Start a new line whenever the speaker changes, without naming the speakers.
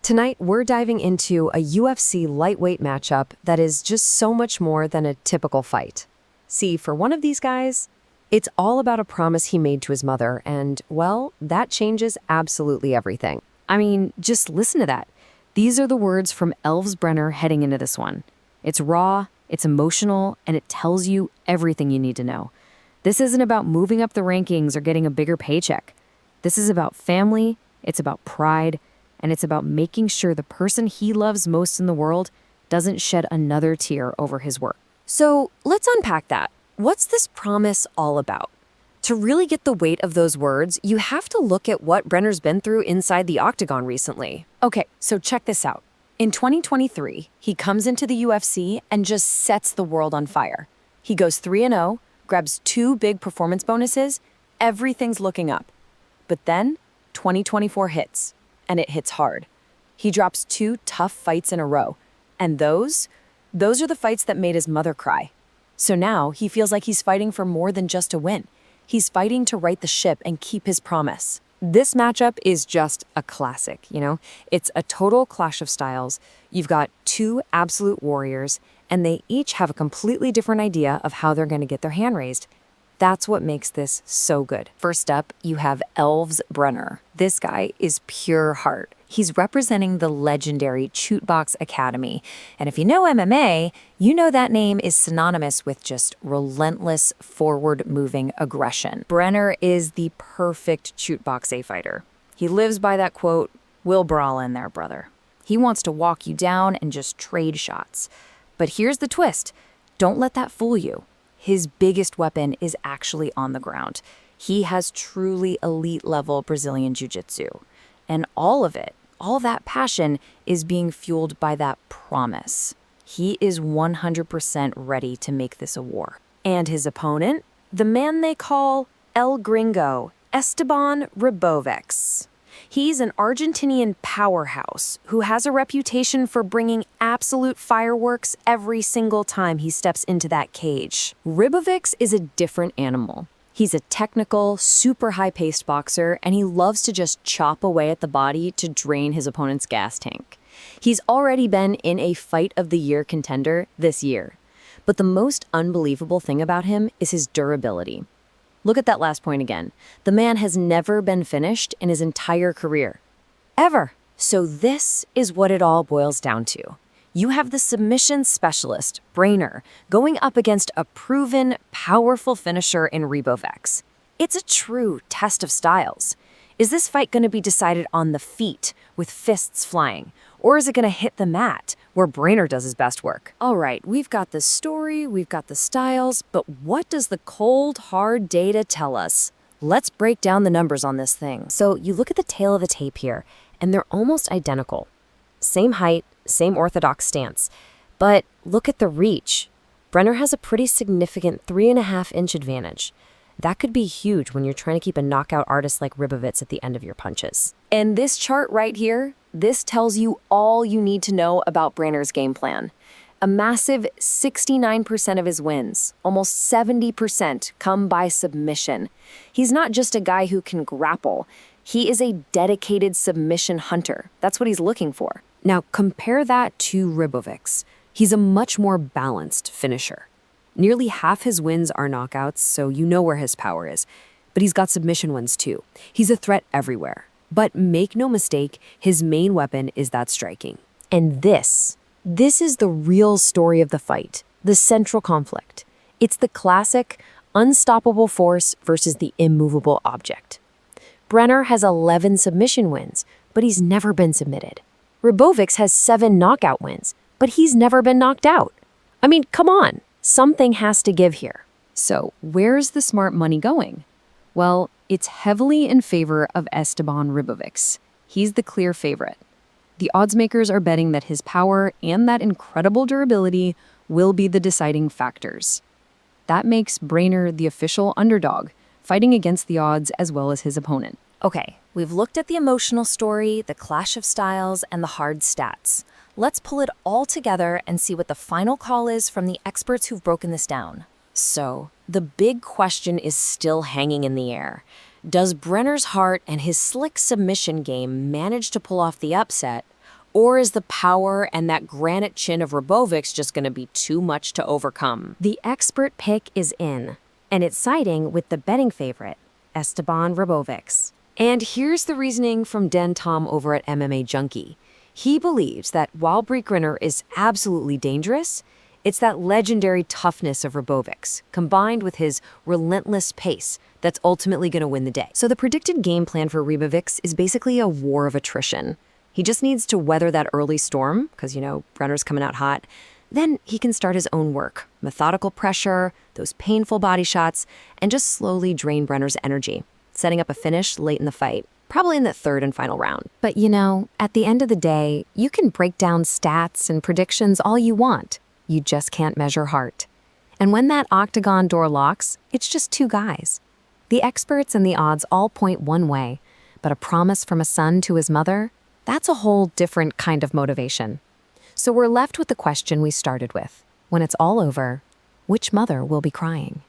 Tonight, we're diving into a UFC lightweight matchup that is just so much more than a typical fight. See, for one of these guys, it's all about a promise he made to his mother, and, well, that changes absolutely everything. I mean, just listen to that. These are the words from Elves Brener heading into this one. It's raw, it's emotional, and it tells you everything you need to know. This isn't about moving up the rankings or getting a bigger paycheck. This is about family, it's about pride, and it's about making sure the person he loves most in the world doesn't shed another tear over his work. So let's unpack that. What's this promise all about? To really get the weight of those words, you have to look at what Brener's been through inside the octagon recently. Okay, so check this out. In 2023, he comes into the UFC and just sets the world on fire. He goes 3-0, grabs 2 big performance bonuses, everything's looking up. But then, 2024 hits, and it hits hard. He drops 2 tough fights in a row, and those are the fights that made his mother cry. So now, he feels like he's fighting for more than just a win. He's fighting to right the ship and keep his promise. This matchup is just a classic, you know? It's a total clash of styles. You've got 2 absolute warriors, and they each have a completely different idea of how they're going to get their hand raised. That's what makes this so good. First up, you have Elves Brener. This guy is pure heart. He's representing the legendary Chute Boxe Academy. And if you know MMA, you know that name is synonymous with just relentless, forward-moving aggression. Brener is the perfect Chute Boxe fighter. He lives by that quote, "We'll brawl in there, brother." He wants to walk you down and just trade shots. But here's the twist. Don't let that fool you. His biggest weapon is actually on the ground. He has truly elite-level Brazilian Jiu-Jitsu. And all of it, all that passion, is being fueled by that promise. He is 100% ready to make this a war. And his opponent? The man they call El Gringo, Esteban Ribovics. He's an Argentinian powerhouse who has a reputation for bringing absolute fireworks every single time he steps into that cage. Ribovics is a different animal. He's a technical, super high-paced boxer, and he loves to just chop away at the body to drain his opponent's gas tank. He's already been in a Fight of the Year contender this year. But the most unbelievable thing about him is his durability. Look at that last point again. The man has never been finished in his entire career. Ever. So this is what it all boils down to. You have the submission specialist, Brener, going up against a proven, powerful finisher in Ribovics. It's a true test of styles. Is this fight going to be decided on the feet, with fists flying? Or is it going to hit the mat, where Brener does his best work? All right, we've got the story, we've got the styles, but what does the cold, hard data tell us? Let's break down the numbers on this thing. So you look at the tail of the tape here, and they're almost identical. Same height, same orthodox stance. But look at the reach. Brener has a pretty significant 3.5-inch advantage. That could be huge when you're trying to keep a knockout artist like Ribovics at the end of your punches. And this chart right here, this tells you all you need to know about Brener's game plan. A massive 69% of his wins, almost 70%, come by submission. He's not just a guy who can grapple. He is a dedicated submission hunter. That's what he's looking for. Now, compare that to Ribovics. He's a much more balanced finisher. Nearly half his wins are knockouts, so you know where his power is. But he's got submission wins too. He's a threat everywhere. But make no mistake, his main weapon is that striking. And this is the real story of the fight, the central conflict. It's the classic, unstoppable force versus the immovable object. Brener has 11 submission wins, but he's never been submitted. Ribovics has 7 knockout wins, but he's never been knocked out. I mean, come on, something has to give here. So where's the smart money going? Well, it's heavily in favor of Esteban Ribovics. He's the clear favorite. The odds makers are betting that his power and that incredible durability will be the deciding factors. That makes Brener the official underdog, fighting against the odds as well as his opponent. Okay, we've looked at the emotional story, the clash of styles, and the hard stats. Let's pull it all together and see what the final call is from the experts who've broken this down. So, the big question is still hanging in the air. Does Brener's heart and his slick submission game manage to pull off the upset,
Or is the power and that granite chin of Ribovics just going to be too much to overcome?
The expert pick is in, and it's siding with the betting favorite, Esteban Ribovics. And here's the reasoning from Den Tom over at MMA Junkie. He believes that while Gringo is absolutely dangerous, it's that legendary toughness of Ribovics, combined with his relentless pace, that's ultimately going to win the day. So the predicted game plan for Ribovics is basically a war of attrition. He just needs to weather that early storm, because, Brener's coming out hot. Then he can start his own work, methodical pressure, those painful body shots, and just slowly drain Brener's energy, setting up a finish late in the fight, probably in the third and final round. But at the end of the day, you can break down stats and predictions all you want. You just can't measure heart. And when that octagon door locks, it's just two guys. The experts and the odds all point one way, but a promise from a son to his mother, that's a whole different kind of motivation. So we're left with the question we started with. When it's all over, which mother will be crying?